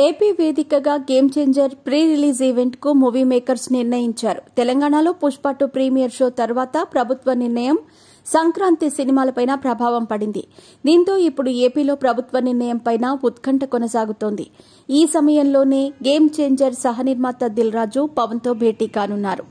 AP వేదికగా game changer pre release event కు movie makers నిర్ణయించారు. తెలంగాణలో పుష్ప 2 ప్రీమియర్ షో తర్వాత ప్రభుత్వ నిర్ణయం సంక్రాంతి సినిమాలపైన ప్రభావం పడింది. దీంతో ఇప్పుడు ఏపీలో ప్రభుత్వ నిర్ణయంపైన ఉత్కంఠ కొనసాగుతోంది. ఈ సమయంలోనే గేమ్ చేంజర్ సహనిర్మాత దిల్ రాజు పవన్ తో భేటీ కానున్నారు.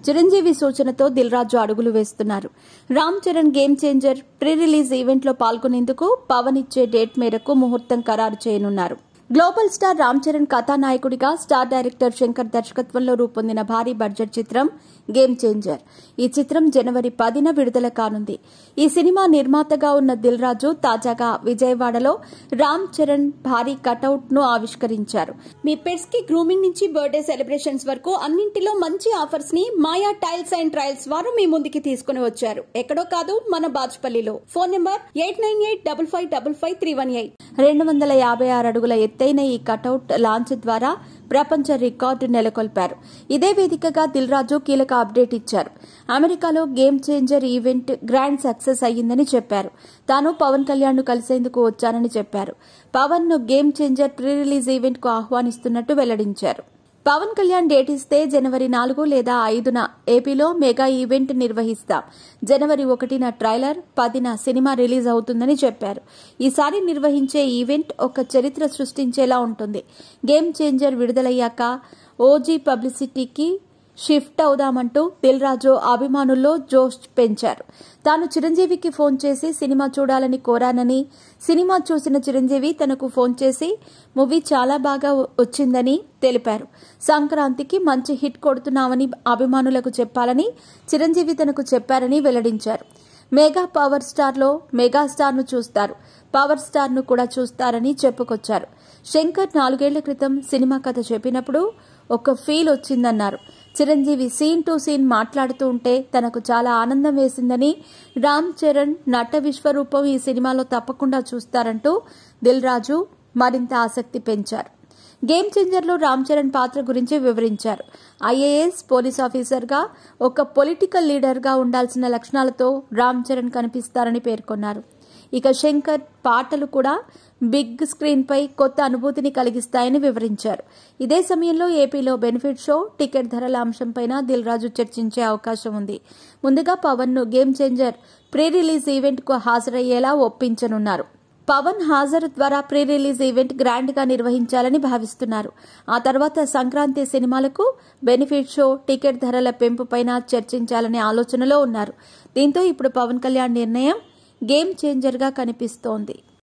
చిరంజీవి సూచనతో దిల్ రాజు అడుగులు వేస్తున్నారు. Ram Charan game changer pre release event లో పాల్గొనేందుకు పవన్ ఇచ్చే డేట్ మేరకు ముహూర్తం ఖరారు చేయనున్నారు. గ్లోబల్ స్టార్ రామ్ చరణ్ కథానాయకుడిగా స్టార్ డైరెక్టర్ శంకర్ దర్శకత్వంలో రూపొందిన భారీ బడ్జెట్ చిత్రం గేమ్ చేంజర్. ఈ చిత్రం జనవరి 10న విడుదల కానుంది. ఈ సినిమా నిర్మాతగా ఉన్న దిల్ రాజు తాజాగా విజయవాడలో రామ్ చరణ్ భారీ కటౌట్ ను ఆవిష్కరించారు. మీ పెట్స్ కి గ్రూమింగ్ నుంచి బర్త్డే సెలబ్రేషన్స్ వరకు అన్నింటిలో మంచి ఆఫర్స్ ని మాయా టైల్స్ అండ్ ట్రయల్స్ వారు మీ ముందుకి తీసుకుని వచ్చారు. ఎక్కడో కాదు, మన బాజ్పల్లిలో. Phone number 8985555318. 256 అడుగుల ఎత్తైన ఈ కటౌట్ లాంచ్ ద్వారా ప్రపంచ రికార్డు నెలకొల్పారు. ఇదే వేదికగా దిల్ రాజు కీలక అప్డేట్ ఇచ్చారు. అమెరికాలో game changer event grand success అయ్యిందని చెప్పారు. తాను పవన్ కళ్యాణ్ ను కలిసేందుకు వచ్చానని చెప్పారు. పవన్ ను game changer pre release event కు ఆహ్వానిస్తున్నట్టు వెల్లడించారు. పవన్ కళ్యాణ్ డేట్ ఇస్తే జనవరి 4 లేదా 5న ఏపీలో మెగా ఈవెంట్ నిర్వహిస్తాం. జనవరి 1న ట్రైలర్, 10న సినిమా రిలీజ్ అవుతుందని చెప్పారు. ఈసారి నిర్వహించే ఈవెంట్ ఒక చరిత్ర సృష్టించేలా ఉంటుంది. గేమ్ చేంజర్ విడుదలయ్యాక ఓజీ పబ్లిసిటీకి షిఫ్ట్ అవుదామంటూ దిల్ రాజు అభిమానుల్లో జోష్ పెంచారు. తాను చిరంజీవికి ఫోన్ చేసి సినిమా చూడాలని కోరానని, సినిమా చూసిన చిరంజీవి తనకు ఫోన్ చేసి మూవీ చాలా బాగా వచ్చిందని తెలిపారు. సంక్రాంతికి మంచి హిట్ కొడుతున్నామని అభిమానులకు చెప్పాలని చిరంజీవి తనకు చెప్పారని వెల్లడించారు. మెగా పవర్ స్టార్ లో మెగాస్టార్ ను చూస్తారు, పవర్ స్టార్ ను కూడా చూస్తారని చెప్పుకొచ్చారు. శంకర్ 4 ఏళ్ల క్రితం సినిమా కథ చెప్పినప్పుడు ఒక ఫీల్ వచ్చిందన్నారు. చిరంజీవి సీన్ టు సీన్ మాట్లాడుతూ ఉంటే తనకు చాలా ఆనందం వేసిందని, రామ్ చరణ్ నట విశ్వరూపం ఈ సినిమాలో తప్పకుండా చూస్తారంటూ దిల్ రాజు మరింత ఆసక్తి పెంచారు. గేమ్ చేంజర్ లో రామ్ చరణ్ పాత్ర గురించి వివరించారు. ఐఏఎస్ పోలీస్ ఆఫీసర్ గా ఒక పొలిటికల్ లీడర్ గా ఉండాల్సిన లక్షణాలతో రామ్ చరణ్ కనిపిస్తారని పేర్కొన్నారు. ఇక శంకర్ పాటలు కూడా బిగ్ స్క్రీన్ పై కొత్త అనుభూతిని కలిగిస్తాయని వివరించారు. ఇదే సమయంలో ఏపీలో బెనిఫిట్ షో, టికెట్ ధరల అంశంపై దిల్ రాజు చర్చించే అవకాశం ఉంది. ముందుగా పవన్ ను game changer pre release event కు హాజరయ్యేలా ఒప్పించనున్నారు. పవన్ హాజరు ద్వారా ప్రీ రిలీజ్ ఈవెంట్ గ్రాండ్ గా నిర్వహించాలని భావిస్తున్నారు. ఆ తర్వాత సంక్రాంతి సినిమాలకు బెనిఫిట్ షో, టికెట్ ధరల పెంపుపైన చర్చించాలనే ఆలోచనలో ఉన్నారు. దీంతో ఇప్పుడు పవన్ కళ్యాణ్ నిర్ణయం గేమ్ చేంజర్ గా కనిపిస్తోంది.